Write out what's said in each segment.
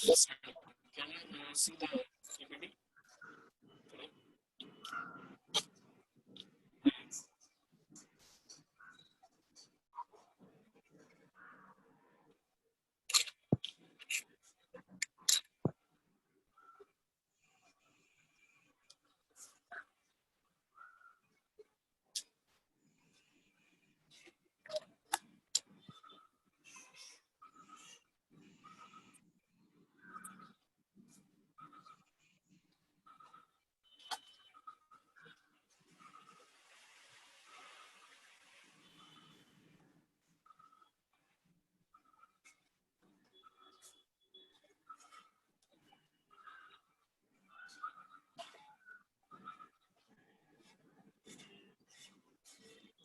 Yes, can you see the PPT?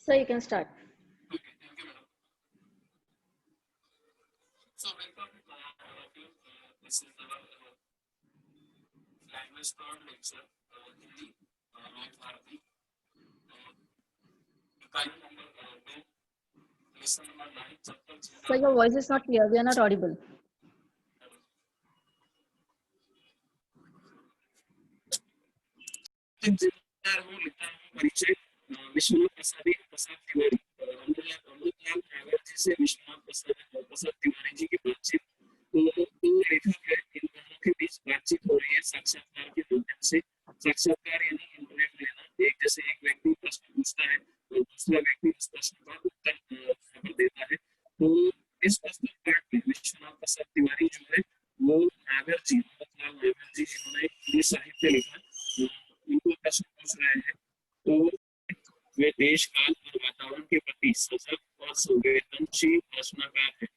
So you can start. Okay, thank you, madam. So welcome all of you. This is our language third lecture, Hindi, Lok Bharati. Kind number 2, lesson number 9, chapter So your voice is not clear. We are not audible. जिम्मेदार हूँ, लिखता हूँ परिचय विश्वनाथ प्रसाद तिवारी। अमृतलाल नागर जी से विश्वनाथ प्रसाद तिवारी जी की बातचीत तो लेखक है, इन दोनों के बीच बातचीत हो रही है साक्षात्कार के माध्यम से। साक्षात्कार यानी इंटरव्यू लेना। एक जैसे एक व्यक्ति प्रश्न पूछता है और दूसरा व्यक्ति उस प्रश्न का उत्तर देता है। तो इस प्रश्न पार्ट में विश्वनाथ प्रसाद तिवारी जो है वो नागर जी, अमृतलाल नागर जी जिन्होंने हिंदी साहित्य लिखा, उनको प्रश्न पूछ रहे हैं। तो वे देश काल और वातावरण के प्रति सजग और संवेदनशील रचनाकार है।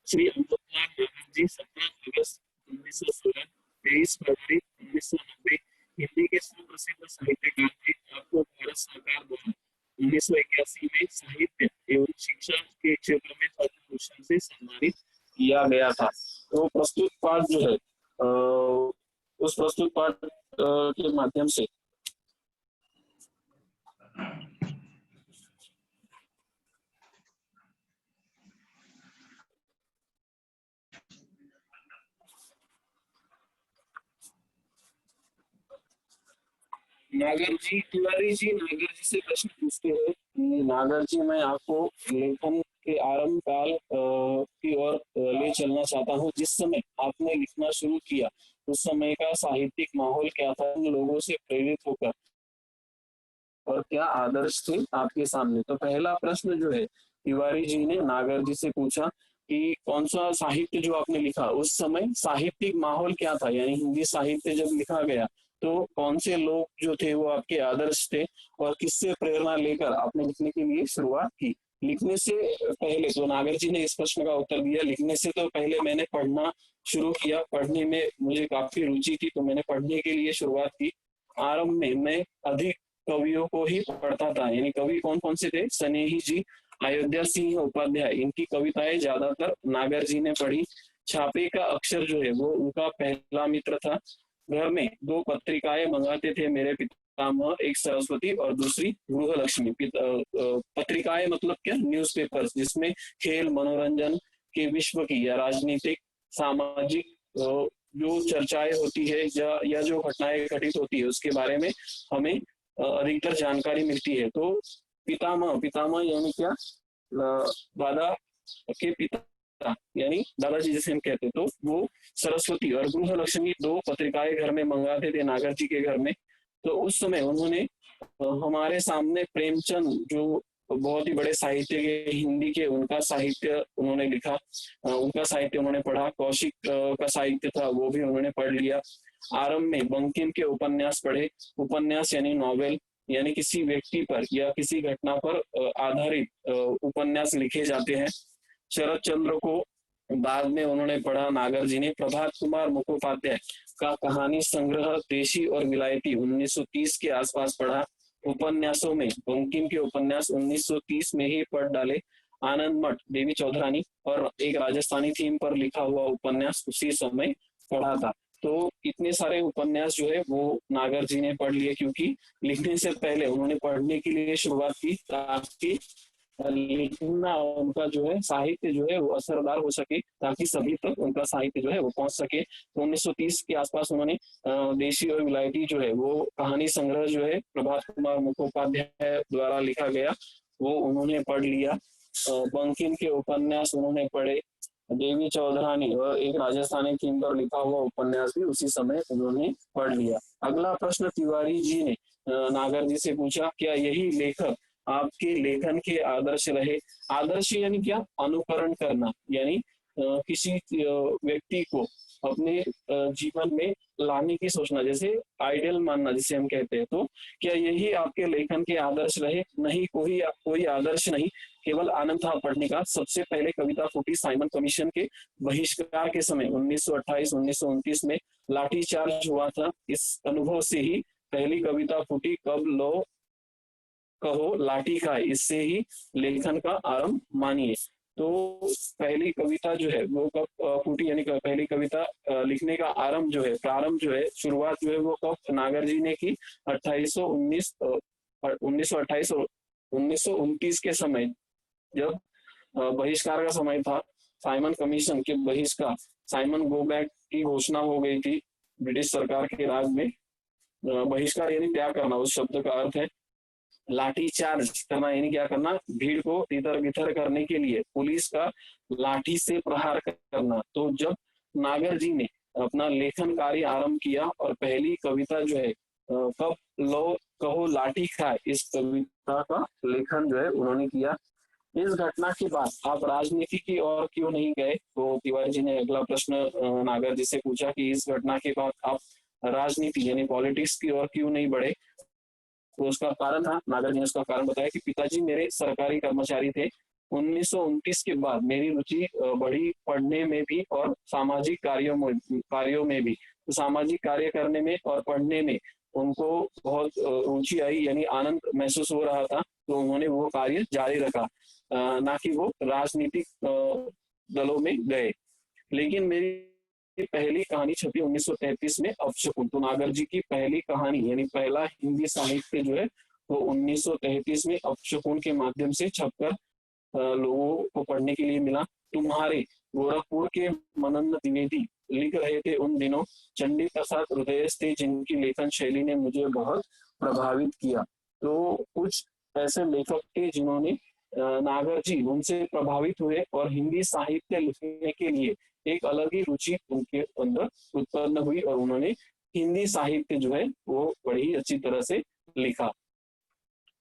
श्री अमृतलाल नागर जी 17 अगस्त 1916, 23 फरवरी 1990 हिंदी के सुप्रसिद्ध साहित्यकार थे। आपको भारत सरकार द्वारा 1981 में साहित्य एवं शिक्षा के क्षेत्र में पद्म भूषण से सम्मानित किया गया था। तो प्रस्तुत पाठ जो है उस प्रस्तुत पाठ के माध्यम से नागर जी तिवारी जी नागर जी से प्रश्न पूछते हैं कि नागर जी, मैं आपको लेखन के आरंभ काल की ओर ले चलना चाहता हूँ। जिस समय आपने लिखना शुरू किया उस समय का साहित्यिक माहौल क्या था, लोगों से प्रेरित होकर और क्या आदर्श थे आपके सामने। तो पहला प्रश्न जो है तिवारी जी ने नागर जी से पूछा कि कौन सा साहित्य जो आपने लिखा उस समय साहित्यिक माहौल क्या था, यानी हिंदी साहित्य जब लिखा गया तो कौन से लोग जो थे वो आपके आदर्श थे और किससे प्रेरणा लेकर आपने लिखने के लिए शुरुआत की। लिखने से पहले तो नागर जी ने इस प्रश्न का उत्तर दिया, लिखने से तो पहले मैंने पढ़ना शुरू किया, पढ़ने में मुझे काफी रुचि थी तो मैंने पढ़ने के लिए शुरुआत की। आरंभ में मैं अधिक कवियों को ही पढ़ता था, यानी कवि कौन कौन से थे, स्नेही जी, अयोध्या सिंह उपाध्याय, इनकी कविताएं ज्यादातर नागर जी ने पढ़ी। छापे का अक्षर जो है वो उनका पहला मित्र था। घर में 2 पत्रिकाएं मंगाते थे मेरे पितामह, एक सरस्वती और दूसरी गृहलक्ष्मी। पत्रिकाएं मतलब क्या, न्यूज़पेपर्स, जिसमें खेल मनोरंजन के विश्व की या राजनीतिक सामाजिक जो चर्चाएं होती है या जो घटनाएं घटित होती है उसके बारे में हमें अधिकतर जानकारी मिलती है। तो पितामह, पितामह यानी क्या, दादा के पिता, यानी दादाजी जिसे हम कहते हैं, तो वो सरस्वती और गृहलक्ष्मी 2 पत्रिकाएं घर में मंगाते थे नागर जी के घर में। तो उस समय उन्होंने हमारे सामने प्रेमचंद जो बहुत ही बड़े साहित्य के हिंदी के, उनका साहित्य उन्होंने लिखा, उनका साहित्य उन्होंने पढ़ा। कौशिक का साहित्य था वो भी उन्होंने पढ़ लिया। आरंभ में बंकिम के उपन्यास पढ़े। उपन्यास यानी नॉवेल, यानी किसी व्यक्ति पर या किसी घटना पर आधारित उपन्यास लिखे जाते हैं। शरद चंद्र को बाद में उन्होंने पढ़ा नागर जी ने। प्रभात कुमार मुखोपाध्याय का कहानी संग्रह देशी और विलायती 1930 के आसपास पढ़ा। उपन्यासों में बंकिम के उपन्यास 1930 में ही पढ़ डाले। आनंद मठ, देवी चौधरानी और एक राजस्थानी थीम पर लिखा हुआ उपन्यास उसी समय पढ़ा था। तो इतने सारे उपन्यास जो है वो नागर जी ने पढ़ लिए, क्योंकि लिखने से पहले उन्होंने पढ़ने के लिए शुरुआत की ताकि लिखना, उनका जो है साहित्य जो है वो असरदार हो सके, ताकि सभी तक उनका साहित्य जो है वो पहुंच सके। तो 1930 के आसपास उन्होंने देशी और विलायती जो है वो कहानी संग्रह जो है प्रभात कुमार मुखोपाध्याय द्वारा लिखा गया, वो उन्होंने पढ़ लिया। बंकिम के उपन्यास उन्होंने पढ़े। देवी चौधरानी और एक राजस्थानी थीम पर लिखा हुआ उपन्यास भी उसी समय उन्होंने पढ़ लिया। अगला प्रश्न तिवारी जी ने नागर जी से पूछा, क्या यही लेखक आपके लेखन के आदर्श रहे? आदर्श यानी क्या? अनुकरण करना, यानी किसी व्यक्ति को अपने जीवन में लाने की सोचना, जैसे आइडियल मानना जिसे हम कहते हैं। तो क्या यही आपके लेखन के आदर्श रहे? नहीं, कोई आदर्श नहीं, केवल आनंद था पढ़ने का। सबसे पहले कविता फूटी साइमन कमीशन के बहिष्कार के समय 1928-1929 में लाठीचार्ज हुआ था। इस अनुभव से ही पहली कविता फूटी, कब लो कहो लाठी खाए, इससे ही लेखन का आरंभ मानिए। तो पहली कविता जो है वो कब फूटी, यानी पहली कविता लिखने का आरंभ जो है, प्रारंभ जो है, शुरुआत जो है वो कब नागर जी ने की? 1928 और 1929 के समय, जब बहिष्कार का समय था, साइमन कमीशन के बहिष्कार, साइमन गो बैक की घोषणा हो गई थी ब्रिटिश सरकार के राज में। बहिष्कार यानी त्याग करना, उस शब्द का अर्थ है। लाठी चार्ज करना यानी क्या करना? भीड़ को तितर बितर करने के लिए पुलिस का लाठी से प्रहार करना। तो जब नागर जी ने अपना लेखन कार्य आरंभ किया और पहली कविता जो है कब लो कहो लाठी खाए, इस कविता का लेखन जो है उन्होंने किया। इस घटना के बाद आप राजनीति की ओर क्यों नहीं गए? तो तिवारी जी ने अगला प्रश्न नागर जी से पूछा कि इस घटना के बाद आप राजनीति यानी पॉलिटिक्स की ओर क्यों नहीं बढ़े? तो उसका कारण था, नागर जी ने उसका कारण बताया कि पिताजी मेरे सरकारी कर्मचारी थे। 1929 के बाद मेरी रुचि बढ़ी पढ़ने में भी और सामाजिक कार्यों में भी। तो सामाजिक कार्य करने में और पढ़ने में उनको बहुत रुचि आई, यानी आनंद महसूस हो रहा था, तो उन्होंने वो कार्य जारी रखा, ना कि वो राजनीतिक दलों में गए। लेकिन मेरी पहली कहानी छपी 1933 में, अपशकुन। तो नागर जी की पहली कहानी यानी पहला हिंदी साहित्य जो है वो 1933 में अपशकुन के माध्यम से छपकर लोगों को पढ़ने के लिए मिला। तुम्हारे गोरखपुर के मनन द्विवेदी लिख रहे थे उन दिनों, चंडी प्रसाद हृदय थे जिनकी लेखन शैली ने मुझे बहुत प्रभावित किया। तो कुछ ऐसे लेखक थे जिन्होंने नागर जी उनसे प्रभावित हुए और हिंदी साहित्य लिखने के लिए एक अलग ही रुचि उनके अंदर उत्पन्न हुई और उन्होंने हिंदी साहित्य जो है वो बड़ी अच्छी तरह से लिखा।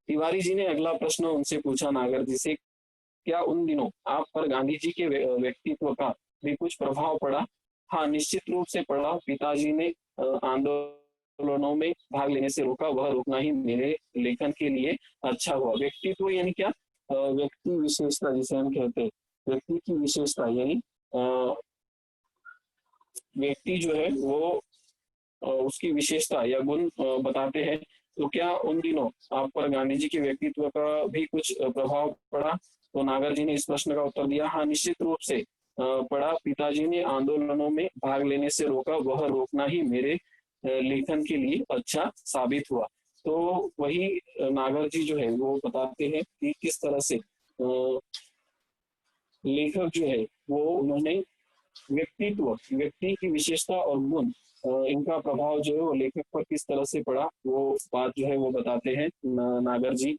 तिवारी जी ने अगला प्रश्न उनसे पूछा नागर जी से, क्या उन दिनों आप पर गांधी जी के व्यक्तित्व का भी कुछ प्रभाव पड़ा? हाँ, निश्चित रूप से पड़ा। पिताजी ने आंदोलनों में भाग लेने से रोका, वह रोकना ही मेरे लेखन के लिए अच्छा हुआ। व्यक्तित्व यानी क्या? व्यक्ति विशेषता जिसे हम कहते हैं, व्यक्ति की विशेषता यानी व्यक्ति जो है वो उसकी विशेषता या गुण बताते हैं। तो क्या उन दिनों आप पर गांधी जी के व्यक्तित्व का भी कुछ प्रभाव पड़ा? तो नागर जी ने इस प्रश्न का उत्तर दिया, हाँ निश्चित रूप से पड़ा। पिताजी ने आंदोलनों में भाग लेने से रोका, वह रोकना ही मेरे लेखन के लिए अच्छा साबित हुआ। तो वही नागर जी जो है वो बताते हैं कि किस तरह से लेखक जो है वो उन्होंने व्यक्तित्व, व्यक्ति की विशेषता और गुण, इनका प्रभाव जो है वो लेखक पर किस तरह से पड़ा, वो बात जो है वो बताते हैं नागर जी।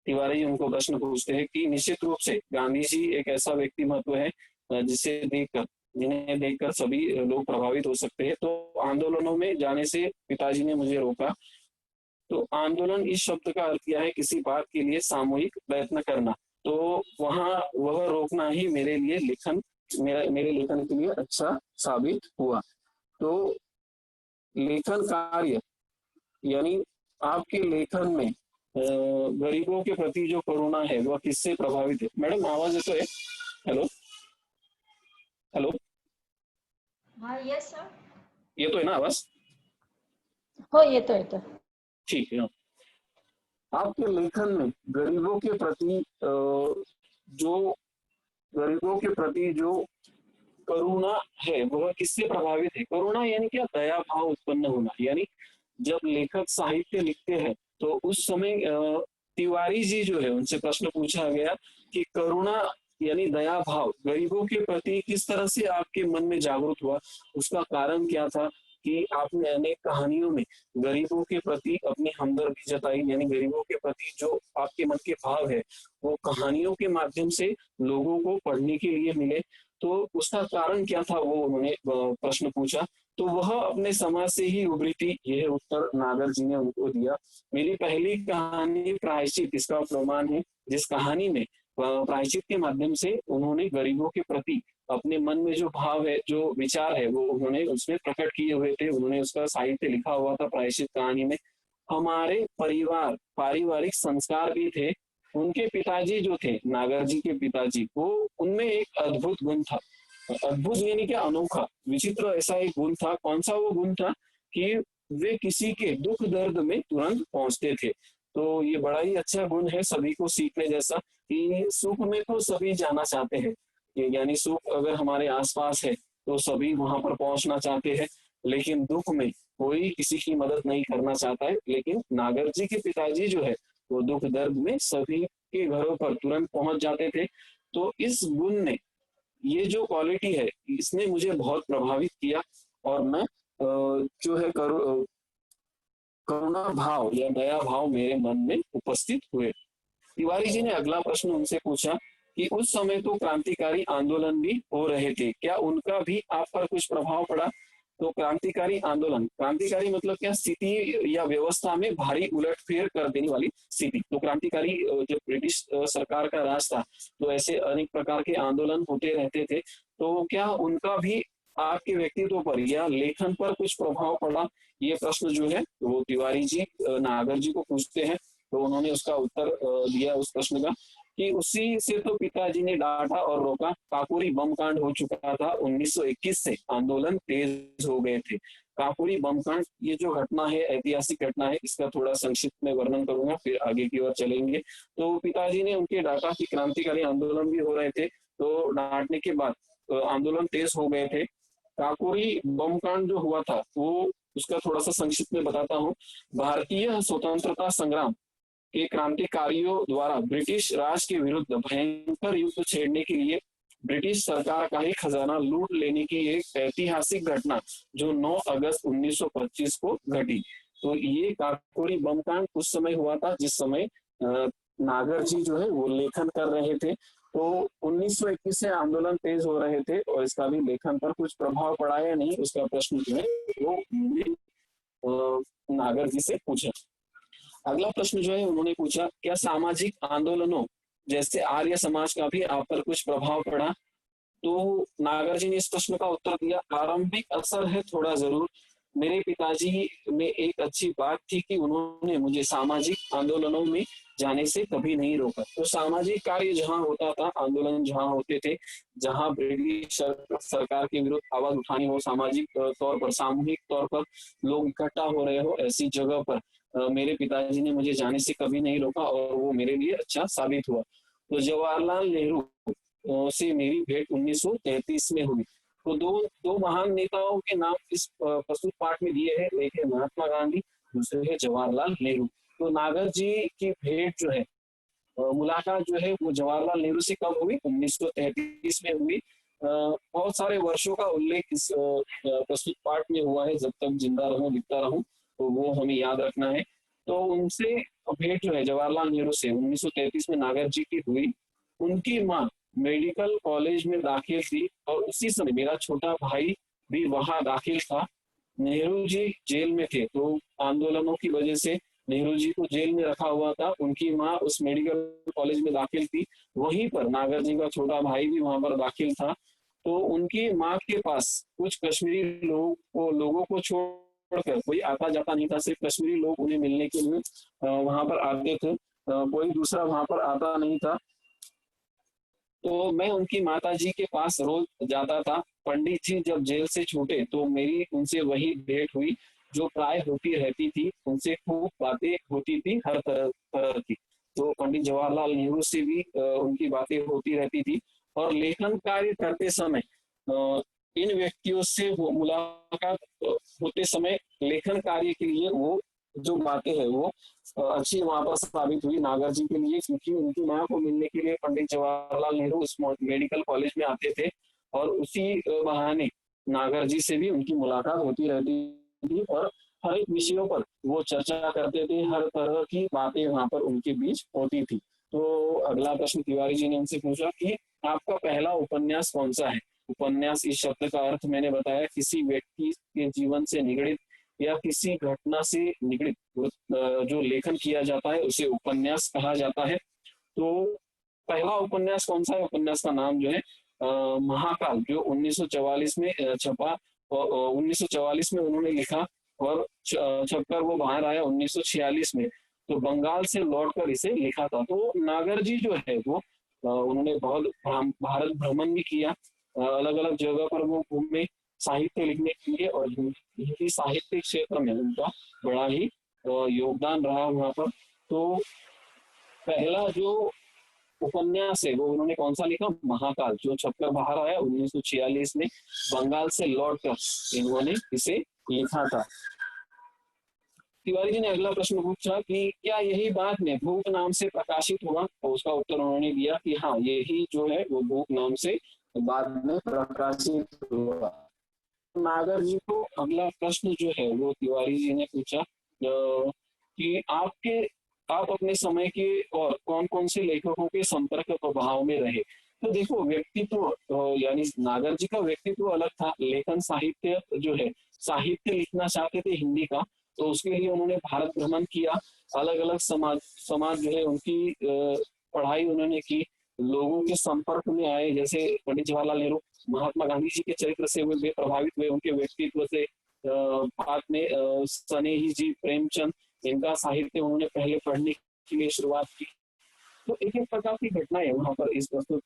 तिवारी उनको प्रश्न पूछते हैं कि निश्चित रूप से गांधी जी एक ऐसा व्यक्ति महत्व है जिन्हें देखकर सभी लोग प्रभावित हो सकते हैं। तो आंदोलनों में जाने से पिताजी ने मुझे रोका। तो आंदोलन इस शब्द का अर्थ क्या है? किसी बात के लिए सामूहिक प्रयत्न करना। तो वहां वह रोकना ही मेरे लिए मेरे लेखन के लिए अच्छा साबित हुआ। तो लेखन कार्य यानी आपके लेखन में गरीबों के प्रति जो करुणा है वह किससे प्रभावित है? मैडम आवाज तो है? हेलो हेलो, हाँ, यस सर। ये तो है ना आवाज? हो, ये तो ठीक है। आपके लेखन में जो गरीबों के प्रति जो करुणा है वह किससे प्रभावित है? करुणा यानी क्या? दया भाव उत्पन्न होना। यानी जब लेखक साहित्य लिखते हैं तो उस समय तिवारी जी जो है उनसे प्रश्न पूछा गया कि करुणा यानी दया भाव गरीबों के प्रति किस तरह से आपके मन में जागृत हुआ, उसका कारण क्या था कि आपने अनेक कहानियों में गरीबों के प्रति अपनी हमदर्दी जताई, यानी गरीबों के प्रति जो आपके मन के भाव है वो कहानियों के माध्यम से लोगों को पढ़ने के लिए मिले। तो उसका कारण क्या था वो उन्होंने प्रश्न पूछा। तो वह अपने समाज से ही उभरी थी, यह उत्तर नागर जी ने उनको दिया। मेरी पहली कहानी प्रायश्चित इसका प्रमाण है, जिस कहानी में प्रायश्चित के माध्यम से उन्होंने गरीबों के प्रति अपने मन में जो भाव है, जो विचार है, वो उन्होंने उसमें प्रकट किए हुए थे। उन्होंने उसका साहित्य लिखा हुआ था प्रायश्चित कहानी में। हमारे परिवार पारिवारिक संस्कार भी थे। उनके पिताजी जो थे, नागर जी के पिताजी, वो उनमें एक अद्भुत गुण था। अद्भुत यानी क्या, अनोखा विचित्र ऐसा एक गुण था। कौन सा वो गुण था कि वे किसी के दुख दर्द में तुरंत पहुंचते थे। तो ये बड़ा ही अच्छा गुण है सभी को सीखने जैसा कि सुख में तो सभी जाना चाहते हैं, यानी सुख अगर हमारे आसपास है तो सभी वहां पर पहुंचना चाहते हैं, लेकिन दुख में कोई किसी की मदद नहीं करना चाहता है। लेकिन नागर जी के पिताजी जो है वो दुख दर्द में सभी के घरों पर तुरंत पहुंच जाते थे। तो इस गुण ने, ये जो क्वालिटी है, इसने मुझे बहुत प्रभावित किया और मैं जो है करुणा भाव या दया भाव मेरे मन में उपस्थित हुए। तिवारी जी ने अगला प्रश्न उनसे पूछा कि उस समय तो क्रांतिकारी आंदोलन भी हो रहे थे, क्या उनका भी आप पर कुछ प्रभाव पड़ा? तो क्रांतिकारी आंदोलन, क्रांतिकारी मतलब क्या, स्थिति या व्यवस्था में भारी उलटफेर कर देने वाली स्थिति। तो क्रांतिकारी जब ब्रिटिश सरकार का राज था तो ऐसे अनेक प्रकार के आंदोलन होते रहते थे। तो क्या उनका भी आपके व्यक्तित्व पर या लेखन पर कुछ प्रभाव पड़ा? ये प्रश्न जो है वो तिवारी जी नागर जी को पूछते हैं। तो उन्होंने उसका उत्तर दिया उस प्रश्न का कि उसी से तो पिताजी ने डांटा और रोका। काकोरी बम कांड हो चुका था 1921 से आंदोलन तेज हो गए थे। काकोरी बम कांड, ये जो घटना है ऐतिहासिक घटना है, इसका थोड़ा संक्षिप्त में वर्णन करूंगा फिर आगे की ओर चलेंगे। तो पिताजी ने उनके डांटा कि क्रांतिकारी आंदोलन भी हो रहे थे, तो डांटने के बाद आंदोलन तेज हो गए थे। काकोरी बम कांड जो हुआ था वो, उसका थोड़ा सा संक्षिप्त में बताता हूँ। भारतीय स्वतंत्रता संग्राम के क्रांतिकारियों द्वारा ब्रिटिश राज के विरुद्ध भयंकर युद्ध छेड़ने के लिए ब्रिटिश सरकार का ही खजाना लूट लेने की एक ऐतिहासिक घटना जो 9 अगस्त 1925 को घटी। तो ये काकोरी बम कांड उस समय हुआ था जिस समय नागर जी जो है वो लेखन कर रहे थे। तो 1921 से आंदोलन तेज हो रहे थे और इसका भी लेखन पर कुछ प्रभाव पड़ा या नहीं, उसका प्रश्न जो है वो नागर जी से पूछा। अगला प्रश्न जो है उन्होंने पूछा, क्या सामाजिक आंदोलनों जैसे आर्य समाज का भी आप पर कुछ प्रभाव पड़ा? तो नागर जी ने इस प्रश्न का उत्तर दिया, आरंभिक असर है थोड़ा जरूर। मेरे पिताजी में एक अच्छी बात थी कि उन्होंने मुझे सामाजिक आंदोलनों में जाने से कभी नहीं रोका। तो सामाजिक कार्य जहाँ होता था, आंदोलन जहाँ होते थे, जहाँ ब्रिटिश सरकार के विरुद्ध आवाज उठानी हो, सामाजिक तौर पर, सामूहिक तौर पर लोग इकट्ठा हो रहे हो, ऐसी जगह पर मेरे पिताजी ने मुझे जाने से कभी नहीं रोका और वो मेरे लिए अच्छा साबित हुआ। तो जवाहरलाल नेहरू से मेरी भेंट 1933 में हुई। तो दो दो महान नेताओं के नाम इस प्रस्तुत पाठ में दिए हैं, एक है महात्मा गांधी, दूसरे है जवाहरलाल नेहरू। तो नागर जी की भेंट जो है, मुलाकात जो है वो जवाहरलाल नेहरू से कब हुई? 1933 में हुई। बहुत सारे वर्षों का उल्लेख इस प्रस्तुत पाठ में हुआ है, जब तक जिंदा रहूं लिखता रहूं, तो वो हमें याद रखना है। तो उनसे भेंट जो है जवाहरलाल नेहरू से 1933 में नागर जी की हुई। उनकी माँ मेडिकल कॉलेज में दाखिल थी और उसी समय मेरा छोटा भाई भी वहां दाखिल था। नेहरू जी जेल में थे, तो आंदोलनों की वजह से नेहरू जी को जेल में रखा हुआ था। उनकी माँ उस मेडिकल कॉलेज में दाखिल थी, वहीं पर नागर जी का छोटा भाई भी वहां पर दाखिल था। तो उनकी माँ के पास कुछ कश्मीरी लोगों को छोड़कर कोई आता जाता नहीं था। सिर्फ कश्मीरी लोग उन्हें मिलने के लिए वहां पर आते थे, कोई दूसरा वहां पर आता नहीं था। तो मैं उनकी माता जी के पास रोज जाता था। पंडित जी जब जेल से छूटे तो मेरी उनसे वही भेंट हुई जो प्राय होती रहती थी। उनसे खूब बातें होती थी, हर तरह तरह की। तो पंडित जवाहरलाल नेहरू से भी उनकी बातें होती रहती थी। और लेखन कार्य करते समय इन व्यक्तियों से मुलाकात होते समय लेखन कार्य के लिए वो जो बातें हैं वो अच्छी वहाँ पर साबित हुई नागर जी के लिए, क्योंकि उनकी माँ को मिलने के लिए पंडित जवाहरलाल नेहरू उस मेडिकल कॉलेज में आते थे और उसी बहाने नागर जी से भी उनकी मुलाकात होती रहती थी और हर एक विषयों पर वो चर्चा करते थे, हर तरह की बातें वहाँ पर उनके बीच होती थी। तो अगला प्रश्न तिवारी जी ने उनसे पूछा कि आपका पहला उपन्यास कौन सा है? उपन्यास इस शब्द का अर्थ मैंने बताया, किसी व्यक्ति के जीवन से निगड़ित या किसी घटना से निगड़ित जो लेखन किया जाता है उसे उपन्यास कहा जाता है। तो पहला उपन्यास कौन सा है? उपन्यास का नाम जो है महाकाल, जो 1944 में छपा और 1944 में उन्होंने लिखा और छपकर वो बाहर आया 1946 में। तो बंगाल से लौटकर इसे लिखा था। तो नागर जी जो है वो उन्होंने बहुत भारत भ्रमण भी किया, अलग अलग जगह पर वो घूमे साहित्य लिखने के लिए, और हिंदी साहित्य क्षेत्र में उनका बड़ा ही योगदान रहा वहाँ पर। तो पहला जो उपन्यास है वो उन्होंने कौन सा लिखा? महाकाल, जो छपकर बाहर आया 1946 में। बंगाल से लौटकर इन्होंने इसे लिखा था। तिवारी जी ने अगला प्रश्न पूछा कि क्या यही बाद में भूख नाम से प्रकाशित हुआ? तो उसका उत्तर उन्होंने दिया कि हाँ, यही जो है वो भूख नाम से बाद में प्रकाशित हुआ। नागर जी को अगला प्रश्न जो है वो तिवारी जी ने पूछा कि आप अपने समय के और कौन कौन से लेखकों के संपर्क प्रभाव में रहे? तो देखो, व्यक्तित्व यानी नागर जी का व्यक्तित्व अलग था, लेखन साहित्य जो है, साहित्य लिखना चाहते थे हिंदी का, तो उसके लिए उन्होंने भारत भ्रमण किया, अलग अलग समाज समाज जो है उनकी पढ़ाई उन्होंने की, लोगों के संपर्क में आए, जैसे पंडित जवाहरलाल नेहरू, महात्मा गांधी जी के चरित्र से वे प्रभावित हुए, उनके व्यक्तित्व से। बाद में स्नेही जी, प्रेमचंद, इनका साहित्य उन्होंने पहले पढ़ने के लिए शुरुआत की। तो एक एक प्रकार की घटनाएं वहां पर इस प्रस्तुत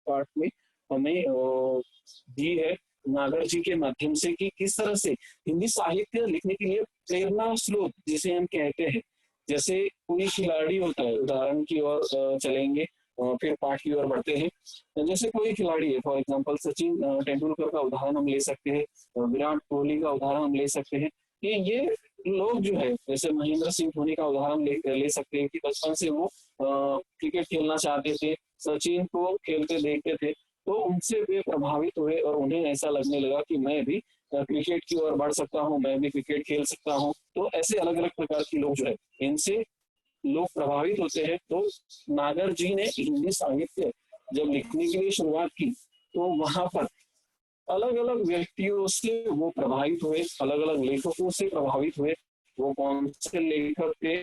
पाठ में हमें दी है नागर जी के माध्यम से, कि किस तरह से हिंदी साहित्य लिखने के लिए प्रेरणा स्रोत जिसे हम कहते हैं, जैसे कोई खिलाड़ी होता है, उदाहरण की ओर चलेंगे, फिर पाठ की ओर बढ़ते हैं। जैसे कोई खिलाड़ी है, फॉर एग्जांपल सचिन तेंदुलकर का उदाहरण हम ले सकते हैं, विराट कोहली का उदाहरण हम ले सकते हैं, कि ये लोग जो है, जैसे महेंद्र सिंह धोनी का उदाहरण ले सकते हैं, कि बचपन से वो क्रिकेट खेलना चाहते थे, सचिन को खेलते देखते थे, तो उनसे वे प्रभावित हुए और उन्हें ऐसा लगने लगा कि मैं भी क्रिकेट की ओर बढ़ सकता हूँ, मैं भी क्रिकेट खेल सकता हूँ। तो ऐसे अलग अलग प्रकार के लोग जो है, इनसे लोग प्रभावित होते हैं। तो नागर जी ने हिंदी साहित्य जब लिखने के लिए शुरुआत की, तो वहां पर अलग अलग व्यक्तियों से वो प्रभावित हुए, अलग अलग लेखकों से प्रभावित हुए। वो कौन से लेखक थे,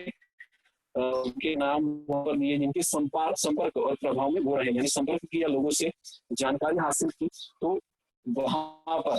उनके नाम वहां पर दिए, जिनके संपर्क और प्रभाव में वो रहे, यानी संपर्क किया, लोगों से जानकारी हासिल की, तो वहां पर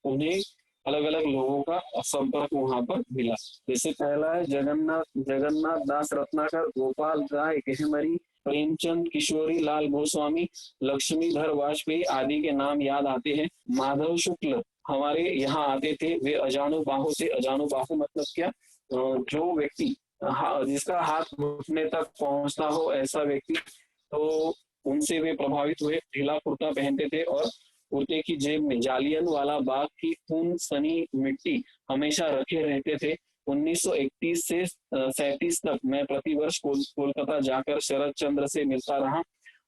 उन्हें अलग अलग लोगों का संपर्क वहां पर मिला। जैसे पहला है जगन्नाथ दास रत्नाकर, गोपाल राय केहमरी, प्रेमचंद, किशोरी लाल गोस्वामी, लक्ष्मीधर वाजपेयी आदि के नाम याद आते हैं। माधव शुक्ल हमारे यहाँ आते थे, वे अजानु बाहु थे। अजानु बाहु मतलब क्या? जो व्यक्ति जिसका हाथ घुटने तक पहुंचता हो, ऐसा व्यक्ति, तो उनसे वे प्रभावित हुए। ढीला कुर्ता पहनते थे और कुर्ते की जेब में जालियन वाला बाग की खून सनी मिट्टी हमेशा रखे रहते थे। 1931 से 37 तक मैं प्रतिवर्ष कोलकाता जाकर शरद चंद्र से मिलता रहा,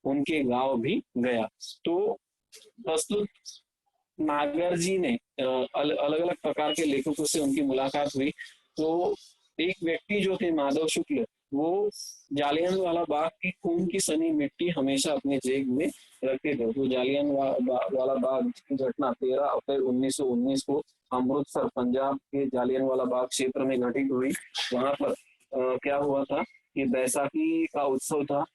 उनके गांव भी गया। तो प्रस्तुत नागर जी ने अलग अलग प्रकार के लेखकों से उनकी मुलाकात हुई। तो एक व्यक्ति जो थे माधव शुक्ल, वो जालियन वाला बाग की खून की सनी मिट्टी हमेशा अपने जेब में रखते थे। तो जालियन वाला बाग की घटना 13 अप्रैल 1919 को अमृतसर पंजाब के जालियन वाला बाग क्षेत्र में घटित हुई। वहां पर क्या हुआ था कि बैसाखी का उत्सव था,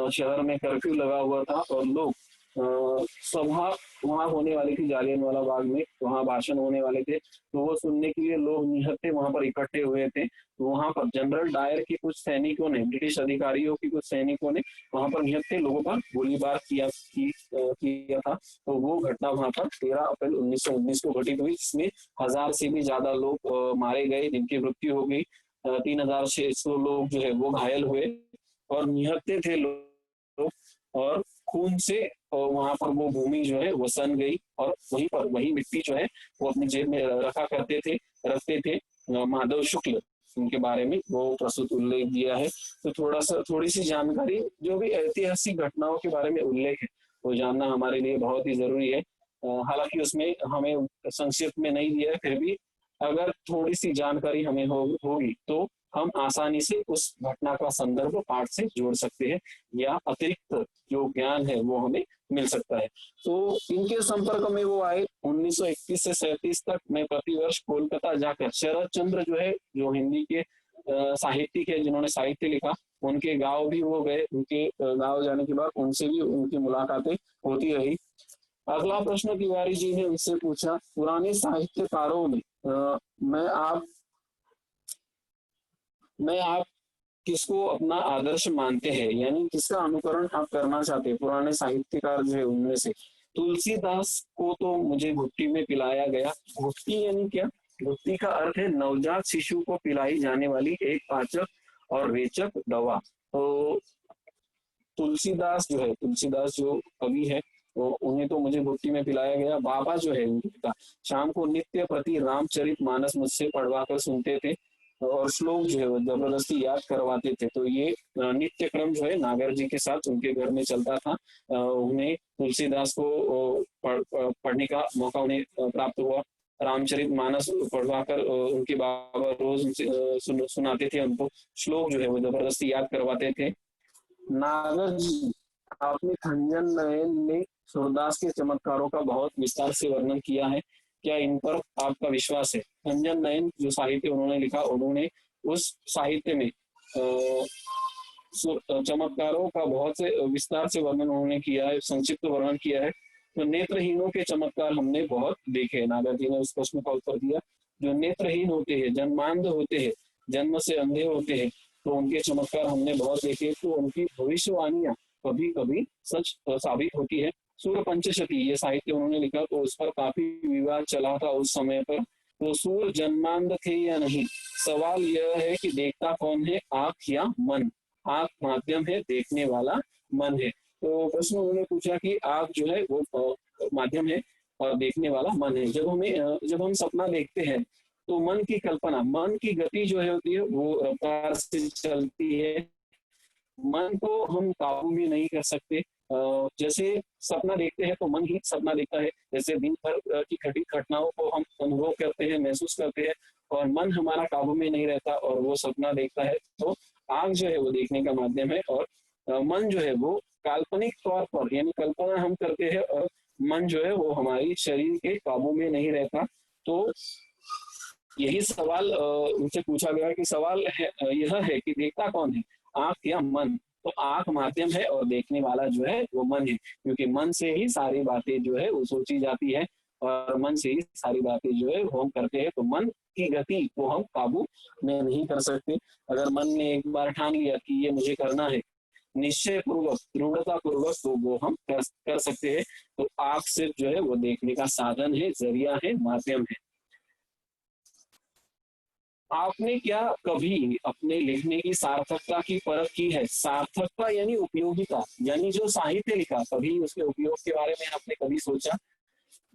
शहर में कर्फ्यू लगा हुआ था और लोग सभा वहां होने वाली थी जालियनवाला बाग में, वहां भाषण होने वाले थे, तो वो सुनने के लिए लोग निहत्थे वहां पर इकट्ठे हुए थे। तो वहां पर जनरल डायर के कुछ सैनिकों ने, ब्रिटिश अधिकारियों की कुछ सैनिकों ने वहां पर निहत्थे लोगों पर गोलीबार किया था। तो वो घटना वहां पर 13 अप्रैल 1919 को घटित हुई, जिसमें 1000 से भी ज्यादा लोग मारे गए, जिनकी मृत्यु हो गई। 3600 लोग जो है वो घायल हुए और निहत्थे थे लोग, और खून से वहां पर वो भूमि जो है वो सन गई, और वहीं पर वही मिट्टी जो है वो अपनी जेब में रखते थे। माधव शुक्ल, उनके बारे में वो प्रस्तुत उल्लेख दिया है। तो थोड़ी सी जानकारी, जो भी ऐतिहासिक घटनाओं के बारे में उल्लेख है वो जानना हमारे लिए बहुत ही जरूरी है। हालांकि उसमें हमें संक्षिप्त में नहीं दिया है, फिर भी अगर थोड़ी सी जानकारी हमें होगी तो हम आसानी से उस घटना का संदर्भ पाठ से जोड़ सकते हैं, या अतिरिक्त जो ज्ञान है वो हमें मिल सकता है। तो इनके संपर्क में वो आए 1921 से 37 तक। मैं प्रतिवर्ष कोलकाता जाकर शरद चंद्र जो है, जो हिंदी के साहित्यिक है जिन्होंने साहित्य लिखा, उनके गांव भी वो गए। उनके गांव जाने के बाद उनसे भी उनकी मुलाकातें होती रही। अगला प्रश्न तिवारी जी ने उनसे पूछा, पुराने साहित्यकारों में मैं आप किसको अपना आदर्श मानते हैं, यानी किसका अनुकरण आप करना चाहते हैं पुराने साहित्यकार जो है उनमें से। तुलसीदास को तो मुझे घुट्टी में पिलाया गया। घुट्टी यानी क्या? घुट्टी का अर्थ है नवजात शिशु को पिलाई जाने वाली एक पाचक और रेचक दवा। तो तुलसीदास जो कवि है, तो उन्हें तो मुझे घुट्टी में पिलाया गया। बाबा जो है उनके पिता, शाम को नित्य प्रति रामचरित मानस मुझसे पढ़वा कर सुनते थे और श्लोक जो है वो जबरदस्ती याद करवाते थे। तो ये नित्य क्रम जो है नागर जी के साथ उनके घर में चलता था। उन्हें तुलसीदास को पढ़ने का मौका उन्हें प्राप्त हुआ। रामचरित मानस पढ़वा कर उनके बाबा रोज सुनाते थे उनको, श्लोक जो है वो जबरदस्ती याद करवाते थे। नागर जी, आपने खंजन नयन में सूरदास के चमत्कारों का बहुत विस्तार से वर्णन किया है, क्या इन पर आपका विश्वास है? खंजन नयन जो साहित्य उन्होंने लिखा, उन्होंने उस साहित्य में चमत्कारों का बहुत से विस्तार से वर्णन उन्होंने किया है, संक्षिप्त वर्णन किया है। तो नेत्रहीनों के चमत्कार हमने बहुत देखे। नागर जी ने उस प्रश्न का उत्तर दिया, जो नेत्रहीन होते हैं, जन्मांध होते हैं, जन्म से अंधे होते हैं, तो उनके चमत्कार हमने बहुत देखे। तो उनकी भविष्यवाणियां कभी कभी सच साबित होती है। सूर्य पंचशती ये साहित्य उन्होंने लिखा, तो उस पर काफी विवाद चला था उस समय पर। तो सूर्य जन्मांध थे या नहीं, सवाल यह है कि देखता कौन है, आंख या मन? आंख माध्यम है, देखने वाला मन है। तो प्रश्न उन्होंने पूछा कि आंख जो है वो माध्यम है और देखने वाला मन है। जब हम सपना देखते हैं तो मन की कल्पना, मन की गति जो है होती है वो रफ्तार से चलती है। मन को हम काबू भी नहीं कर सकते। जैसे सपना देखते हैं तो मन ही सपना देखता है। जैसे दिन भर की घटित घटनाओं को हम अनुभव करते हैं, महसूस करते हैं, और मन हमारा काबू में नहीं रहता और वो सपना देखता है। तो आंख जो है वो देखने का माध्यम है, और मन जो है वो काल्पनिक तौर पर, यानी कल्पना हम करते हैं, और मन जो है वो हमारी शरीर के काबू में नहीं रहता। तो यही सवाल उनसे पूछा गया कि सवाल है यह है कि देखता कौन है, आंख या मन? तो आंख माध्यम है और देखने वाला जो है वो मन है, क्योंकि मन से ही सारी बातें जो है वो सोची जाती है, और मन से ही सारी बातें जो है वो हम करते हैं। तो मन की गति को हम काबू में नहीं कर सकते। अगर मन ने एक बार ठान लिया कि ये मुझे करना है, निश्चय पूर्वक, दृढ़ता पूर्वक, तो वो हम कर सकते हैं। तो आंख सिर्फ जो है वो देखने का साधन है, जरिया है, माध्यम है। आपने क्या कभी अपने लिखने की सार्थकता की परख की है? सार्थकता यानी उपयोगिता, यानी जो साहित्य लिखा, कभी उसके उपयोग के बारे में आपने कभी सोचा?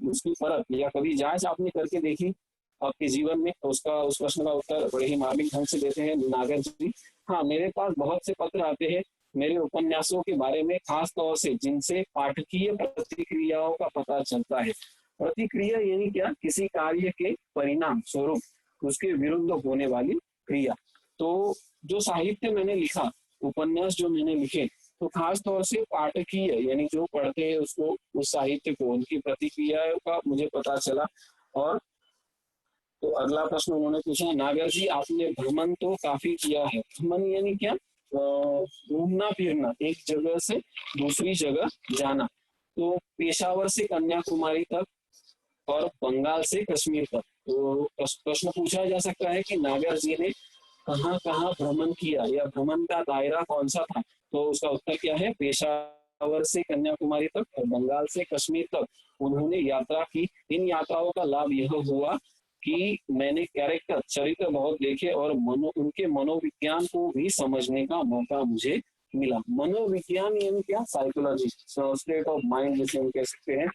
उसकी परख या कभी जांच आपने करके देखी आपके जीवन में? तो उस प्रश्न का उत्तर बड़े ही मार्मिक ढंग से देते हैं नागर जी। हाँ, मेरे पास बहुत से पत्र आते हैं मेरे उपन्यासों के बारे में, खास तौर से जिनसे पाठकीय प्रतिक्रियाओं का पता चलता है। प्रतिक्रिया यानी क्या? किसी कार्य के परिणाम स्वरूप उसके विरुद्ध होने वाली क्रिया। तो जो साहित्य मैंने लिखा, उपन्यास जो मैंने लिखे, तो खास तौर से पाठकीय यानी जो पढ़ते हैं उसको, उस साहित्य को, उनकी प्रतिक्रिया का मुझे पता चला। और तो अगला प्रश्न उन्होंने पूछा, नागर जी आपने भ्रमण तो काफी किया है। भ्रमण यानी क्या? घूमना फिरना, एक जगह से दूसरी जगह जाना। तो पेशावर से कन्याकुमारी तक और बंगाल से कश्मीर तक। तो प्रश्न पूछा जा सकता है कि नागर जी ने कहाँ कहाँ भ्रमण किया, या भ्रमण का दायरा कौन सा था? तो उसका उत्तर क्या है? पेशावर से कन्याकुमारी तक और बंगाल से कश्मीर तक उन्होंने यात्रा की। इन यात्राओं का लाभ यह हुआ कि मैंने कैरेक्टर, चरित्र बहुत देखे, और उनके मनोविज्ञान को भी समझने का मौका मुझे मिला। मनोविज्ञान यानी क्या? साइकोलॉजी, स्टेट ऑफ माइंड जिसे हम कह सकते हैं,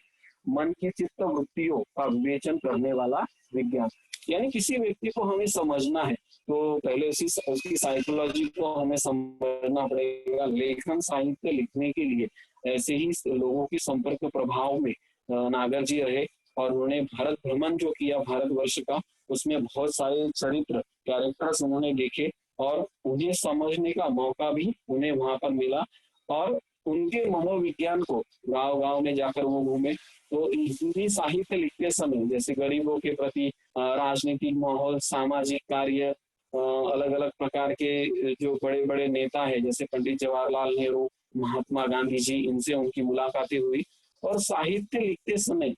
मन की चित्त वृत्तियों का विवेचन करने वाला विज्ञान। यानी किसी व्यक्ति को हमें समझना है तो पहले उसकी साइकोलॉजी को हमें समझना पड़ेगा। लेखन साहित्य लिखने के लिए ऐसे ही लोगों के संपर्क प्रभाव में नागर जी रहे और उन्होंने भारत भ्रमण जो किया भारतवर्ष का, उसमें बहुत सारे चरित्र कैरेक्टर्स उन्होंने देखे और उन्हें समझने का मौका भी उन्हें वहां पर मिला। और उनके मनोविज्ञान को गांव गांव में जाकर वो घूमे। तो हिंदी साहित्य लिखते समय जैसे गरीबों के प्रति राजनीतिक माहौल, सामाजिक कार्य, अलग अलग प्रकार के जो बड़े बड़े नेता है जैसे पंडित जवाहरलाल नेहरू, महात्मा गांधी जी, इनसे उनकी मुलाकातें हुई। और साहित्य लिखते समय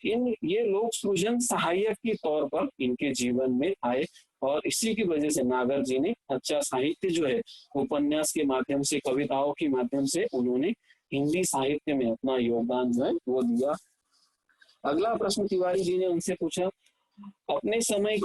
इन ये लोग सृजन सहायक के तौर पर इनके जीवन में आए और इसी की वजह से नागर जी ने अच्छा साहित्य जो है उपन्यास के माध्यम से, कविताओं के माध्यम से उन्होंने हिंदी साहित्य में अपना योगदान जो है वो दिया। अगला प्रश्न तिवारी जी ने उनसे पूछा, अपने समय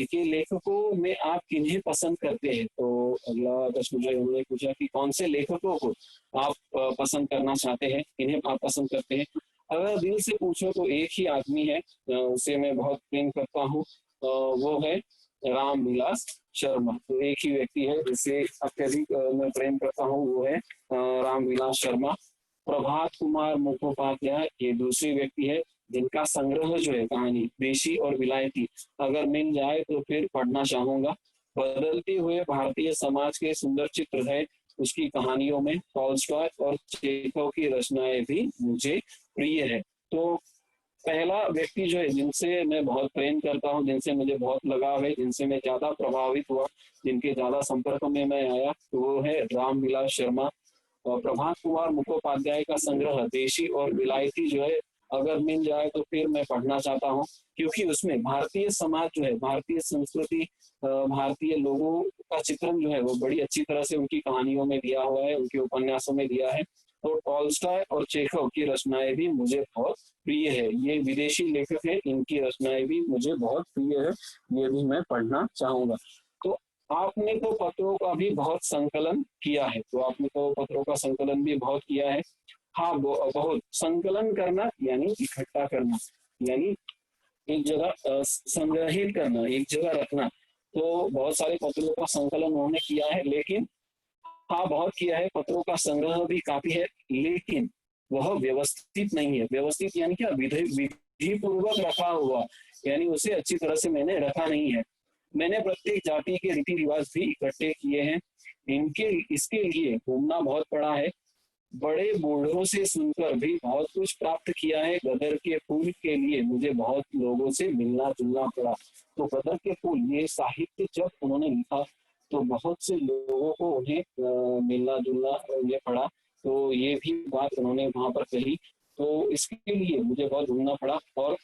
के लेखकों में आप किन्हें पसंद करते हैं? तो अगला प्रश्न जो है उन्होंने पूछा कि कौन से लेखकों को आप पसंद करना चाहते हैं, किन्हें आप पसंद करते हैं? अगर दिल से पूछो तो एक ही आदमी है, उसे मैं बहुत प्रेम करता हूँ, वो है रामविलास शर्मा। तो एक ही व्यक्ति है जिसे अत्यधिक मैं प्रेम करता हूँ, वो है रामविलास शर्मा। प्रभात कुमार मुखोपाध्याय ये दूसरे व्यक्ति है जिनका संग्रह जो है कहानी देशी और विलायती अगर मिल जाए तो फिर पढ़ना चाहूंगा। बदलते हुए भारतीय समाज के सुंदर चित्र है उसकी कहानियों में। टॉल्स्टॉय और चेखव की रचनाएं भी मुझे प्रिय है। तो पहला व्यक्ति जो है जिनसे मैं बहुत प्रेम करता हूँ, जिनसे मुझे बहुत लगाव है, जिनसे मैं ज्यादा प्रभावित हुआ, जिनके ज्यादा संपर्क में मैं आया, तो वो है रामविलास शर्मा। और प्रभात कुमार मुखोपाध्याय का संग्रह देशी और विलायती जो है अगर मिल जाए तो फिर मैं पढ़ना चाहता हूँ, क्योंकि उसमें भारतीय समाज जो है, भारतीय संस्कृति, भारतीय लोगों का चित्रण जो है वो बड़ी अच्छी तरह से उनकी कहानियों में दिया हुआ है, उनके उपन्यासों में दिया है। तो टॉल्स्टॉय और चेखव की रचनाएं भी मुझे बहुत प्रिय है। ये विदेशी लेखक है, इनकी रचनाएं भी मुझे बहुत प्रिय है, ये भी मैं पढ़ना चाहूंगा। तो आपने तो पत्रों का भी बहुत संकलन किया है, तो आपने तो पत्रों का संकलन भी बहुत किया है। हाँ, बहुत संकलन करना यानी इकट्ठा करना, यानी एक जगह संग्रहित करना, एक जगह रखना। तो बहुत सारे पत्रों का संकलन उन्होंने किया है, लेकिन हाँ बहुत किया है, पत्रों का संग्रह भी काफी है, लेकिन वह व्यवस्थित नहीं है। व्यवस्थित यानी क्या, विधि पूर्वक रखा हुआ, यानी उसे अच्छी तरह से मैंने रखा नहीं है। मैंने प्रत्येक जाति के रीति रिवाज भी इकट्ठे किए हैं। इनके इसके लिए घूमना बहुत पड़ा है, बड़े बूढ़ों से सुनकर भी बहुत कुछ प्राप्त किया है। गदर के फूल के लिए मुझे बहुत लोगों से मिलना जुलना पड़ा। तो गदर के फूल ये साहित्य जब उन्होंने लिखा तो बहुत से लोगों को उन्हें मिलना जुलना ये पड़ा। तो ये भी बात उन्होंने वहां पर कही। तो इसके लिए मुझे बहुत घूमना पड़ा। और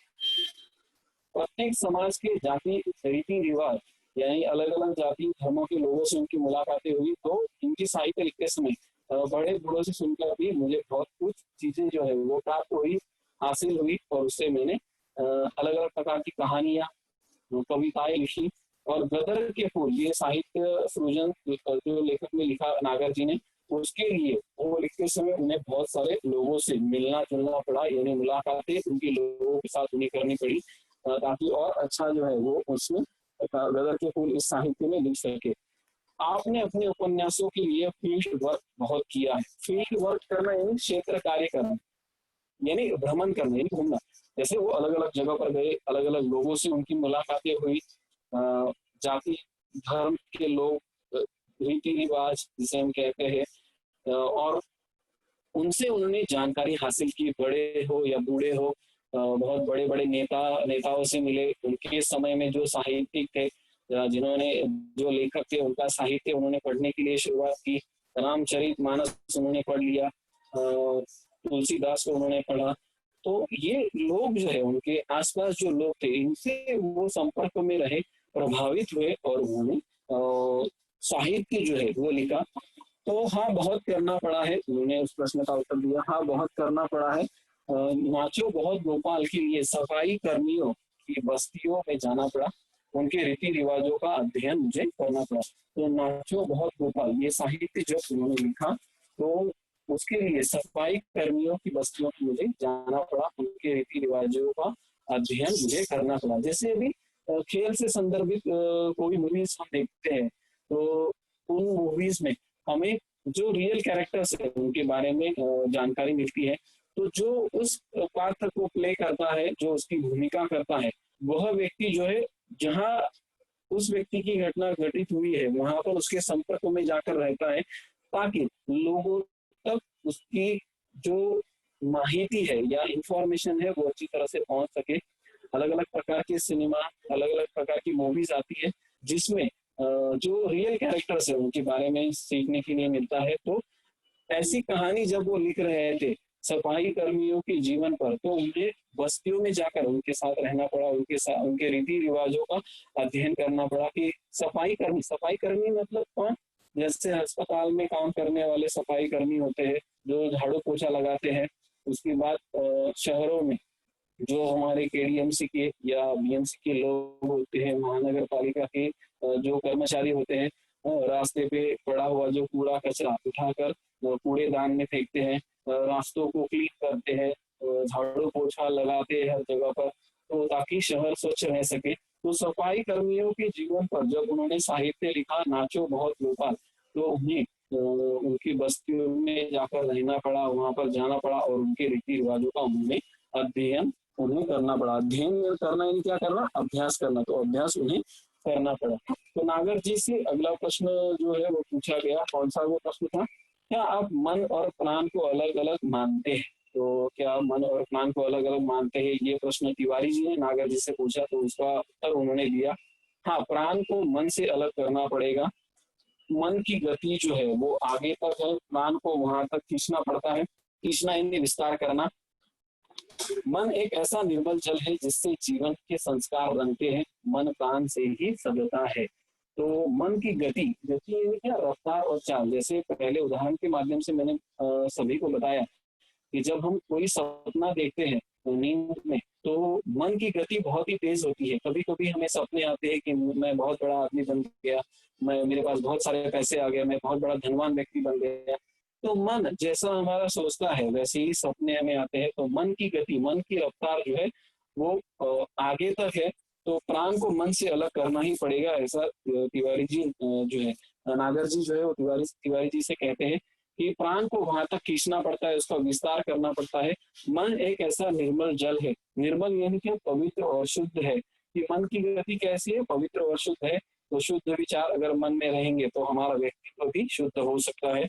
प्रत्येक समाज के जाति रीति रिवाज, यानी अलग अलग जाति धर्मों के लोगों से उनकी मुलाकातें हुई। तो इनकी साहित्य लिखते समय बड़े बूढ़ों से सुनकर भी मुझे बहुत कुछ चीजें जो है वो प्राप्त हुई, हासिल हुई। और उससे मैंने अलग अलग प्रकार की कहानियां, कविताएं लिखी। और गदर के फूल ये साहित्य सृजन जो लेखक ने लिखा नागर जी ने, उसके लिए वो लिखते समय उन्हें बहुत सारे लोगों से मिलना जुलना पड़ा, यानी मुलाकातें उनके लोगों के साथ उन्हें करनी पड़ी, ताकि और अच्छा जो है वो उसमें गदर के फूल इस साहित्य में लिख सके। आपने अपने उपन्यासों के लिए फील्ड वर्क बहुत किया है। फील्ड वर्क करना यानी क्षेत्र कार्य करना, यानी भ्रमण करना, यानी घूमना। जैसे वो अलग अलग जगह पर गए, अलग अलग लोगों से उनकी मुलाकातें हुई, जाति धर्म के लोग, रीति रिवाज जिसे हम कहते हैं, और उनसे उन्होंने जानकारी हासिल की। बड़े हो या बूढ़े हो, बहुत बड़े बड़े नेताओं से मिले, उनके समय में जो साहित्यिक थे, जिन्होंने जो लेखक थे उनका साहित्य उन्होंने पढ़ने के लिए शुरुआत की। रामचरित मानस उन्होंने पढ़ लिया, तुलसीदास को उन्होंने पढ़ा। तो ये लोग जो है, उनके आसपास जो लोग थे, इनसे वो संपर्क में रहे, प्रभावित हुए और उन्होंने साहित्य जो है वो लिखा। तो हाँ बहुत करना पड़ा है, उन्होंने उस प्रश्न का उत्तर दिया, हाँ बहुत करना पड़ा है। नाचो बहुत गोपाल के लिए सफाई कर्मियों की बस्तियों में जाना पड़ा, उनके रीति रिवाजों का अध्ययन मुझे करना पड़ा। तो नाचो बहुत गोपाल ये साहित्य जब उन्होंने लिखा तो उसके लिए सफाई कर्मियों की बस्तियों में मुझे जाना पड़ा, उनके रीति रिवाजों का अध्ययन मुझे करना पड़ा। जैसे अभी खेल से संदर्भित कोई मूवीज हम देखते हैं तो उन मूवीज में हमें जो रियल कैरेक्टर्स है उनके बारे में जानकारी मिलती है। तो जो उस पात्र को प्ले करता है, जो उसकी भूमिका करता है, वह व्यक्ति जो है जहाँ उस व्यक्ति की घटना घटित हुई है वहां पर उसके संपर्क में जाकर रहता है, ताकि लोगों तक उसकी जो माहिती है या इंफॉर्मेशन है वो अच्छी तरह से पहुंच सके। अलग अलग प्रकार के सिनेमा, अलग अलग प्रकार की मूवीज आती है जिसमें जो रियल कैरेक्टर्स है उनके बारे में सीखने के लिए मिलता है। तो ऐसी कहानी जब वो लिख रहे थे सफाई कर्मियों के जीवन पर, तो उन्हें बस्तियों में जाकर उनके साथ रहना पड़ा, उनके साथ उनके रीति रिवाजों का अध्ययन करना पड़ा कि सफाई कर्मी मतलब कौन? जैसे अस्पताल में काम करने वाले सफाई कर्मी होते हैं जो झाड़ू पोछा लगाते हैं। उसके बाद शहरों में जो हमारे केडीएमसी के या बीएमसी के लोग होते हैं, महानगर पालिका के जो कर्मचारी होते हैं, रास्ते पे पड़ा हुआ जो कूड़ा कचरा उठाकर कूड़ेदान में फेंकते हैं, रास्तों को क्लीन करते हैं, झाड़ू पोछा लगाते हैं हर जगह पर, तो ताकि शहर स्वच्छ रह सके। तो सफाई कर्मियों के जीवन पर जब उन्होंने साहित्य लिखा नाचो बहुत गोपाल, तो उन्हें उनकी बस्तियों में जाकर रहना पड़ा, वहां पर जाना पड़ा और उनके रीति रिवाजों का उन्होंने अध्ययन उन्हें करना पड़ा। अध्ययन करना यानी क्या करना? अभ्यास करना। तो अभ्यास उन्हें करना पड़ा। तो नागर जी से अगला प्रश्न जो है वो पूछा गया, कौन सा वो प्रश्न था? क्या आप मन और प्राण को अलग अलग मानते हैं? तो क्या मन और प्राण को अलग अलग मानते हैं, ये प्रश्न तिवारी जी ने नागर जी से पूछा, तो उसका उत्तर उन्होंने दिया हाँ, प्राण को मन से अलग करना पड़ेगा। मन की गति जो है वो आगे तक है, प्राण को वहां तक खींचना पड़ता है। खींचना यानी विस्तार करना। मन एक ऐसा निर्मल जल है जिससे जीवन के संस्कार बनते हैं, मन प्राण से ही सदता है। तो मन की गति, गति यानी क्या? रफ्तार और चाल। जैसे पहले उदाहरण के माध्यम से मैंने सभी को बताया कि जब हम कोई सपना देखते हैं नींद में, तो मन की गति बहुत ही तेज होती है। कभी कभी हमें सपने आते हैं कि मैं बहुत बड़ा आदमी बन गया, मैं मेरे पास बहुत सारे पैसे आ गए, मैं बहुत बड़ा धनवान व्यक्ति बन गया। तो मन जैसा हमारा सोचता है वैसे ही सपने हमें आते हैं। तो मन की गति, मन की रफ्तार जो है वो आगे तक है। तो प्राण को मन से अलग करना ही पड़ेगा, ऐसा तिवारी जी जो है, नागर जी जो है वो तिवारी जी से कहते हैं कि प्राण को वहां तक खींचना पड़ता है, उसका विस्तार करना पड़ता है। मन एक ऐसा निर्मल जल है, निर्मल यानी कि पवित्र और शुद्ध है। कि मन की गति कैसी है? पवित्र और शुद्ध है। तो शुद्ध विचार अगर मन में रहेंगे तो हमारा व्यक्तित्व भी शुद्ध हो सकता है।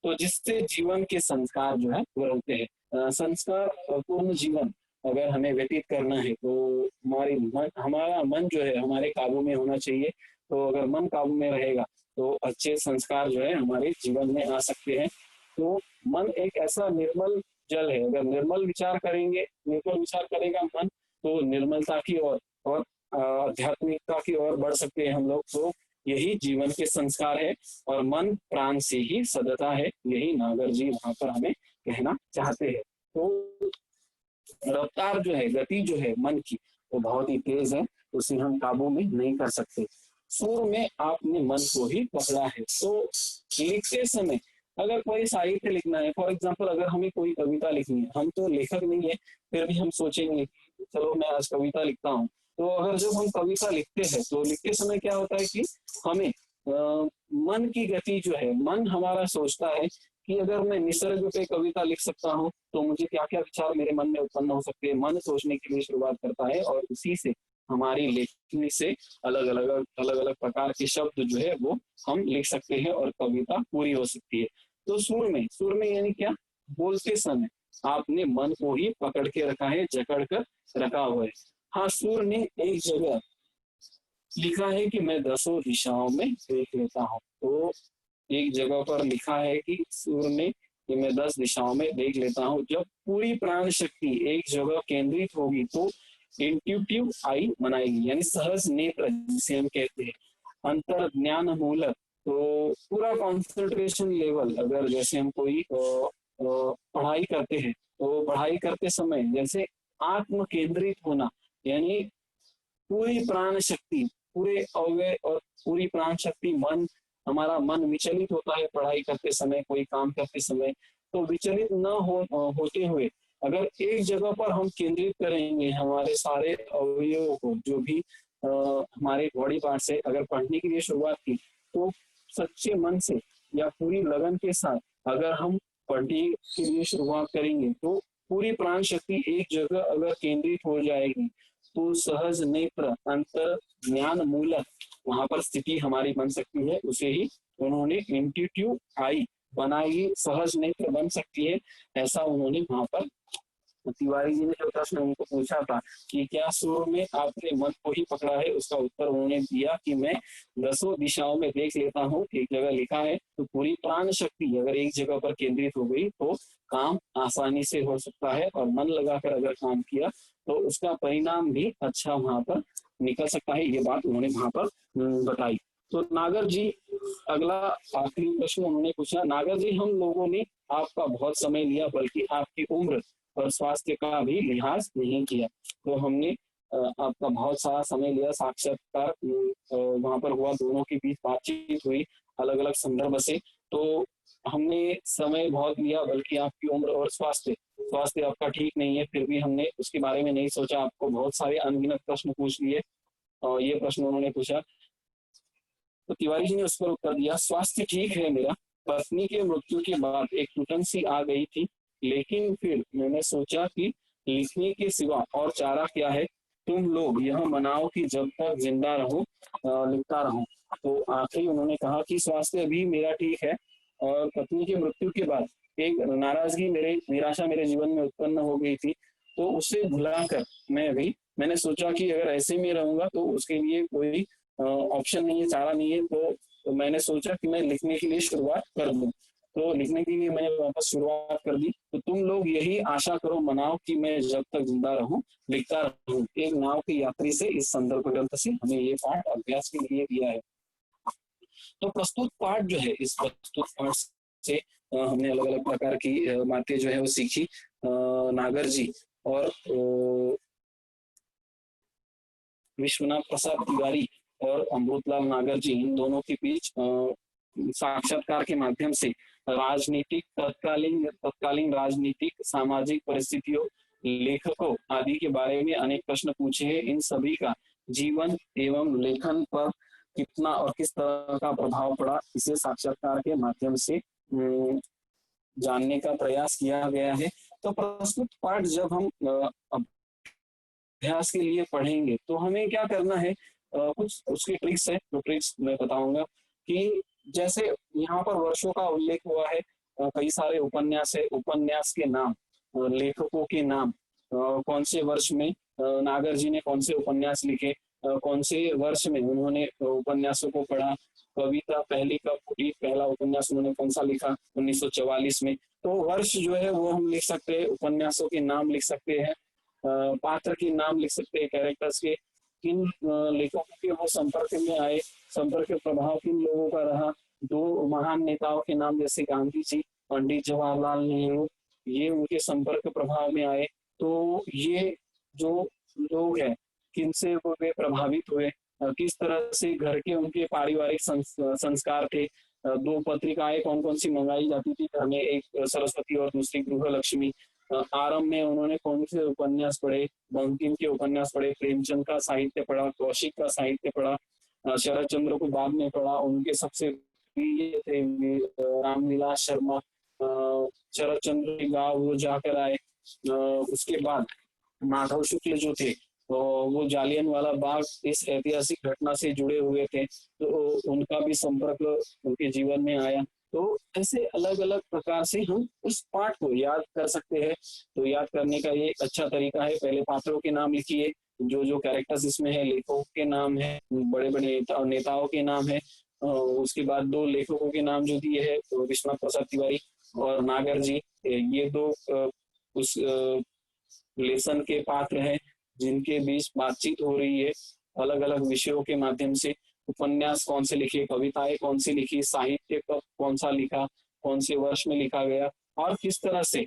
तो जिससे जीवन के संस्कार जो है वो रहते हैं। संस्कार पूर्ण जीवन अगर हमें व्यतीत करना है तो हमारा मन जो है हमारे काबू में होना चाहिए। तो अगर मन काबू में रहेगा तो अच्छे संस्कार जो है हमारे जीवन में आ सकते हैं। तो मन एक ऐसा निर्मल जल है, अगर निर्मल विचार करेंगे, निर्मल विचार करेगा मन, तो निर्मलता की ओर और आध्यात्मिकता की ओर बढ़ सकते हैं हम लोग। तो यही जीवन के संस्कार है और मन प्राण से ही सदता है, यही नागर जी वहां पर हमें कहना चाहते हैं। तो रफ्तार जो है, गति जो है मन की, वो बहुत ही तेज है, उसे हम काबू में नहीं कर सकते। सुर में आपने मन को ही पकड़ा है। तो लिखते समय अगर कोई साहित्य लिखना है, फॉर एग्जाम्पल अगर हमें कोई कविता लिखनी है, हम तो लेखक नहीं है, फिर भी हम सोचेंगे चलो मैं आज कविता लिखता हूँ। तो अगर जब हम कविता लिखते हैं तो लिखते समय क्या होता है कि हमें मन की गति जो है, मन हमारा सोचता है कि अगर मैं निसर्ग पे कविता लिख सकता हूँ तो मुझे क्या क्या विचार मेरे मन में उत्पन्न हो सकते हैं। मन सोचने के लिए शुरुआत करता है और उसी से हमारी लेखनी से अलग अलग प्रकार के शब्द जो है वो हम लिख सकते हैं और कविता पूरी हो सकती है। तो सुर में यानी क्या? बोलते समय आपने मन को ही पकड़ के रखा है, जकड़ कर रखा हुआ है। हाँ, सुर ने एक जगह लिखा है कि मैं 10 दिशाओं में देख लेता हूँ। तो एक जगह पर लिखा है कि सुर ने कि मैं 10 दिशाओं में देख लेता हूँ। जब पूरी प्राण शक्ति एक जगह केंद्रित होगी तो इंट्यूटिव आई बनाएगी, यानी सहज नेत्र जिसे हम कहते हैं, अंतर ज्ञान मूलक। तो पूरा कॉन्सेंट्रेशन लेवल, अगर जैसे हम कोई पढ़ाई करते हैं तो पढ़ाई करते समय जैसे आत्म केंद्रित होना, यानी पूरी प्राण शक्ति, पूरे अव्यय और पूरी प्राण शक्ति, मन, हमारा मन विचलित होता है पढ़ाई करते समय, कोई काम करते समय। तो विचलित न होते हुए अगर एक जगह पर हम केंद्रित करेंगे हमारे सारे अवयवों को, जो भी हमारे बॉडी पार्ट से अगर पढ़ने के लिए शुरुआत की तो सच्चे मन से या पूरी लगन के साथ अगर हम पढ़ने के लिए शुरुआत करेंगे तो पूरी प्राण शक्ति एक जगह अगर केंद्रित हो जाएगी तो सहज नेत्र अंतर ज्ञान मूलक वहां पर स्थिति हमारी बन सकती है। उसे ही उन्होंने इंट्यूटिव आई बनाई, सहज नेत्र बन सकती है, ऐसा उन्होंने वहां पर तिवारी जी ने जो प्रश्न उनको पूछा था कि क्या सुर में आपने मन को ही पकड़ा है, उसका उत्तर उन्होंने दिया कि मैं 10 दिशाओं में देख लेता हूँ। एक जगह लिखा है तो पूरी प्राण शक्ति अगर एक जगह पर केंद्रित हो गई तो काम आसानी से हो सकता है और मन लगाकर अगर काम किया तो उसका परिणाम भी अच्छा वहां पर निकल सकता है। ये बात उन्होंने वहां पर बताई। तो नागर जी अगला आखिरी प्रश्न उन्होंने पूछा, नागर जी हम लोगों ने आपका बहुत समय लिया बल्कि आपकी उम्र और स्वास्थ्य का भी लिहाज नहीं किया, तो हमने आपका बहुत सारा समय लिया, साक्षात्कार वहां पर हुआ, दोनों के बीच बातचीत हुई अलग अलग संदर्भ से, तो हमने समय बहुत लिया बल्कि आपकी उम्र और स्वास्थ्य स्वास्थ्य आपका ठीक नहीं है, फिर भी हमने उसके बारे में नहीं सोचा, आपको बहुत सारे अनगिनत प्रश्न पूछ लिए और ये प्रश्न उन्होंने पूछा तो तिवारी जी ने उस पर उत्तर दिया, स्वास्थ्य ठीक है मेरा, पत्नी के मृत्यु के बाद एक घुटन सी आ गई थी, लेकिन फिर मैंने सोचा कि लिखने के सिवा और चारा क्या है, तुम लोग यह मनाओ कि जब तक जिंदा रहूं लिखता रहूं। तो आखिरी उन्होंने कहा कि स्वास्थ्य अभी मेरा ठीक है और पत्नी की मृत्यु के बाद एक नाराजगी निराशा मेरे जीवन में उत्पन्न हो गई थी, तो उसे भुलाकर मैंने सोचा कि अगर ऐसे में रहूंगा तो उसके लिए कोई ऑप्शन नहीं है, चारा नहीं है, तो मैंने सोचा कि मैं लिखने के लिए शुरुआत कर दूं। तो लिखने के लिए मैंने वापस शुरुआत कर दी। तो तुम लोग यही आशा करो मनाओ कि मैं जब तक जिंदा रहूं लिखता रहूं। एक नाव की यात्री से इस संदर्भ ग्रंथ से हमें ये पाठ अभ्यास के लिए दिया है। तो प्रस्तुत पाठ जो है, इस प्रस्तुत पाठ से हमने अलग अलग प्रकार की बातें जो है वो सीखी। नागर जी और विश्वनाथ प्रसाद तिवारी और अमृतलाल नागर जी, इन दोनों के बीच साक्षात्कार के माध्यम से राजनीतिक तत्कालीन राजनीतिक सामाजिक परिस्थितियों, लेखकों आदि के बारे में अनेक प्रश्न पूछे हैं। इन सभी का जीवन एवं लेखन पर कितना और किस तरह का प्रभाव पड़ा, इसे साक्षात्कार के माध्यम से जानने का प्रयास किया गया है। तो प्रस्तुत पाठ जब हम अभ्यास के लिए पढ़ेंगे तो हमें क्या करना है, कुछ उसकी ट्रिक्स है, जो ट्रिक्स मैं बताऊंगा कि जैसे यहाँ पर वर्षों का उल्लेख हुआ है, कई सारे उपन्यास है, उपन्यास के नाम, लेखकों के नाम, कौन से वर्ष में नागर जी ने कौन से उपन्यास लिखे, कौन से वर्ष में उन्होंने उपन्यासों को पढ़ा, कविता पहली कब फूटी, पहला उपन्यास उन्होंने कौन सा लिखा 1944 में। तो वर्ष जो है वो हम लिख सकते हैं, उपन्यासों के नाम लिख सकते हैं, पात्र के नाम लिख सकते हैं, कैरेक्टर्स के, किन लेखकों के वो संपर्क में आए, संपर्क प्रभाव किन लोगों का रहा, दो महान नेताओं के नाम जैसे गांधी जी, पंडित जवाहरलाल नेहरू, ये उनके संपर्क प्रभाव में आए। तो ये जो लोग हैं किनसे वो वे प्रभावित हुए, किस तरह से घर के उनके पारिवारिक संस्कार थे, दो पत्रिकाएं कौन कौन सी मंगाई जाती थी घर में, एक सरस्वती और दूसरी गृह लक्ष्मी, आरंभ में उन्होंने कौन से उपन्यास पढ़े, बंकिम के उपन्यास पढ़े, प्रेमचंद का साहित्य पढ़ा, कौशिक का साहित्य पढ़ा, शरद चंद्र को बाद में पढ़ा, उनके सबसे प्रिय थे रामविलास शर्मा, शरद चंद्र के गाँव वो जाकर आए, उसके बाद माधव शुक्ल जो थे तो वो जालियन वाला बाग इस ऐतिहासिक घटना से जुड़े हुए थे, तो उनका भी संपर्क उनके जीवन में आया। तो ऐसे अलग अलग प्रकार से हम उस पाठ को याद कर सकते हैं। तो याद करने का ये अच्छा तरीका है, पहले पात्रों के नाम लिखिए, जो जो कैरेक्टर्स इसमें है, लेखकों के नाम है, बड़े बड़े नेताओं के नाम है, उसके बाद दो लेखकों के नाम जो दिए है, तो विश्वनाथ प्रसाद तिवारी और नागर जी, ये दो उस लेसन के पात्र हैं जिनके बीच बातचीत हो रही है अलग अलग विषयों के माध्यम से। उपन्यास कौन से लिखे, कविताएं कौन सी लिखी, साहित्य कौन सा लिखा, कौन से वर्ष में लिखा गया, और किस तरह से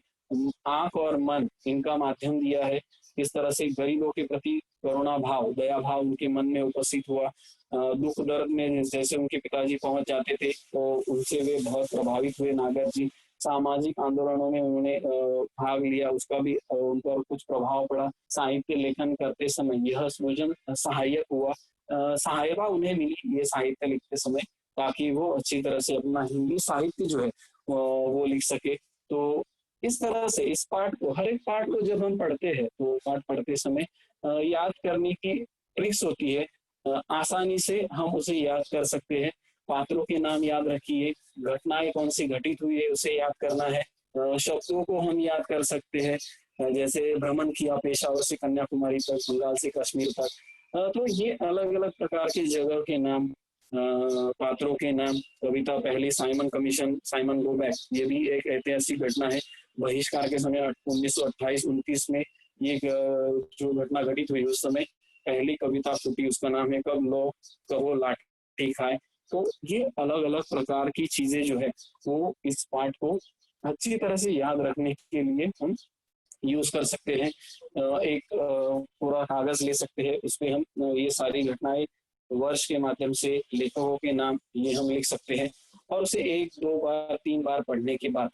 आंख और मन इनका माध्यम दिया है, किस तरह से गरीबों के प्रति करुणा भाव, दया भाव उनके मन में उपस्थित हुआ, दुख दर्द में जैसे उनके पिताजी पहुंच जाते थे तो उनसे वे बहुत प्रभावित हुए नागर जी, सामाजिक आंदोलनों में उन्होंने भाग लिया, उसका भी उन पर कुछ प्रभाव पड़ा। साहित्य लेखन करते समय यह सृजन सहायक हुआ, सहायता उन्हें मिली ये साहित्य लिखते समय, ताकि वो अच्छी तरह से अपना हिंदी साहित्य जो है वो लिख सके। तो इस तरह से इस पाठ को, हर एक पाठ को जब हम पढ़ते हैं तो पाठ पढ़ते समय याद करने की ट्रिक्स होती है। आसानी से हम उसे याद कर सकते हैं। पात्रों के नाम याद रखिए, घटनाएं कौन सी घटित हुई है उसे याद करना है। शब्दों को हम याद कर सकते हैं, जैसे भ्रमण किया पेशावर से कन्याकुमारी तक, बंगाल से कश्मीर तक। तो ये अलग अलग प्रकार की जगह के नाम, पात्रों के नाम। कविता पहली Simon commission, Simon go back, ये भी एक ऐतिहासिक घटना है। बहिष्कार के समय 1928-29 में ये जो घटना घटित हुई, उस समय पहली कविता फूटी, उसका नाम है कब लो कहो लाठी खाए। तो ये अलग अलग प्रकार की चीजें जो है वो इस पाठ को अच्छी तरह से याद रखने के लिए हम यूज कर सकते हैं। एक पूरा कागज ले सकते हैं, उसमें हम ये सारी घटनाएं वर्ष के माध्यम से, लेखकों के नाम ये हम लिख सकते हैं, और उसे 1 2 बार 3 बार पढ़ने के बाद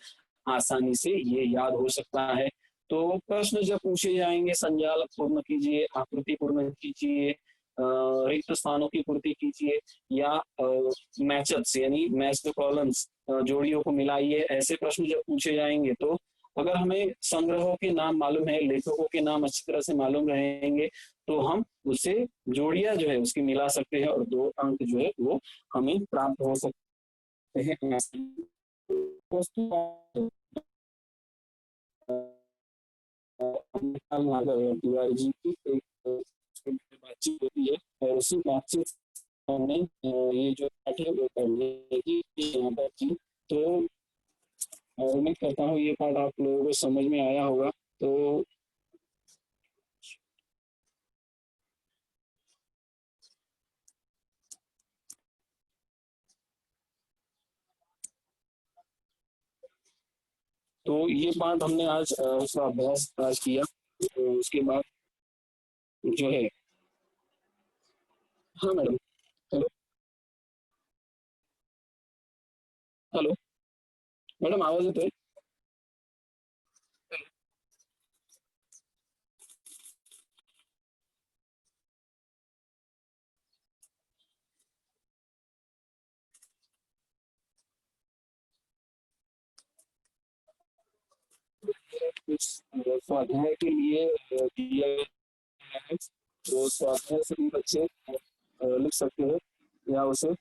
आसानी से ये याद हो सकता है। तो प्रश्न जब पूछे जाएंगे, संजाल पूर्ण कीजिए, आकृति पूर्ण कीजिए, रिक्त स्थानों की पूर्ति कीजिए, या मैचअप्स यानी मैच द कॉलम्स, जोड़ियों को मिलाइए, ऐसे प्रश्न जब पूछे जाएंगे तो अगर हमें संग्रहों के नाम मालूम है, लेखकों के नाम अच्छी तरह से मालूम रहेंगे, तो हम उसे जोड़िया जो है उसकी मिला सकते हैं, और 2 अंक जो है वो हमें प्राप्त हो सकते हैं। तिवारी जी की एक बातचीत होती है, और उसी बातचीत हमने ये जो पाठ है वो पढ़ने की यहाँ पर की। तो उम्मीद करता हूँ ये पाठ आप लोगों को समझ में आया होगा। तो तो ये पाठ हमने आज उसका अभ्यास आज किया। तो उसके बाद जो है, हाँ मैडम, हेलो, हेलो मैडम, आवाज तो है। कुछ स्वाध्याय के लिए दिया गया है, तो स्वाध्याय से भी बच्चे लिख सकते हैं, या उसे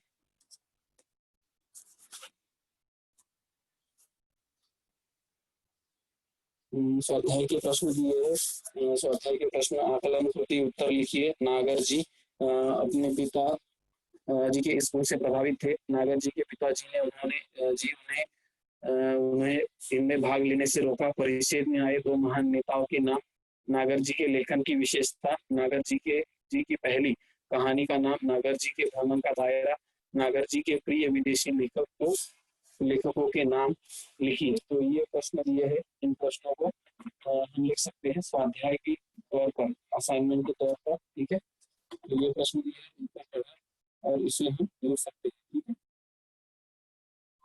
स्वाध्याय के प्रश्न दिए हैं। स्वाध्याय के प्रश्न आकलन कृति उत्तर लिखिए। नागर जी अपने पिता जी के स्कूल से प्रभावित थे। नागर जी के पिताजी ने उन्हें इनमें भाग लेने से रोका। परिषद में आए 2 महान नेताओं के नाम। नागर जी के लेखन की विशेषता। नागर जी की पहली कहानी का नाम। नागर जी के भ्रमण का दायरा। नागर जी के प्रिय विदेशी लेखकों के नाम लिखिए। तो ये प्रश्न दिए है, इन प्रश्नों को हम लिख सकते हैं स्वाध्याय के तौर पर, असाइनमेंट के तौर पर। ठीक है, तो ये प्रश्न दिए हैं, इनका पढ़ा और इसे हम लिख सकते हैं। ठीक है,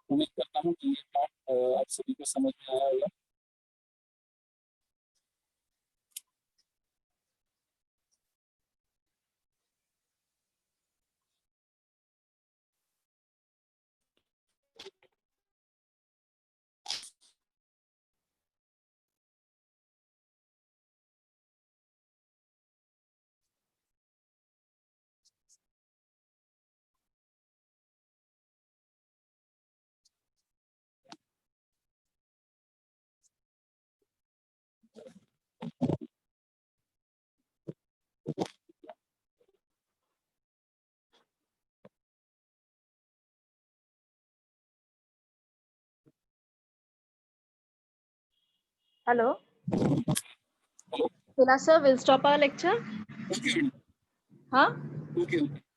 उम्मीद करता हूँ कि ये पाठ आप सभी को समझ में आया होगा। Hello. Sir, we'll stop our lecture. Okay, Huh? Okay.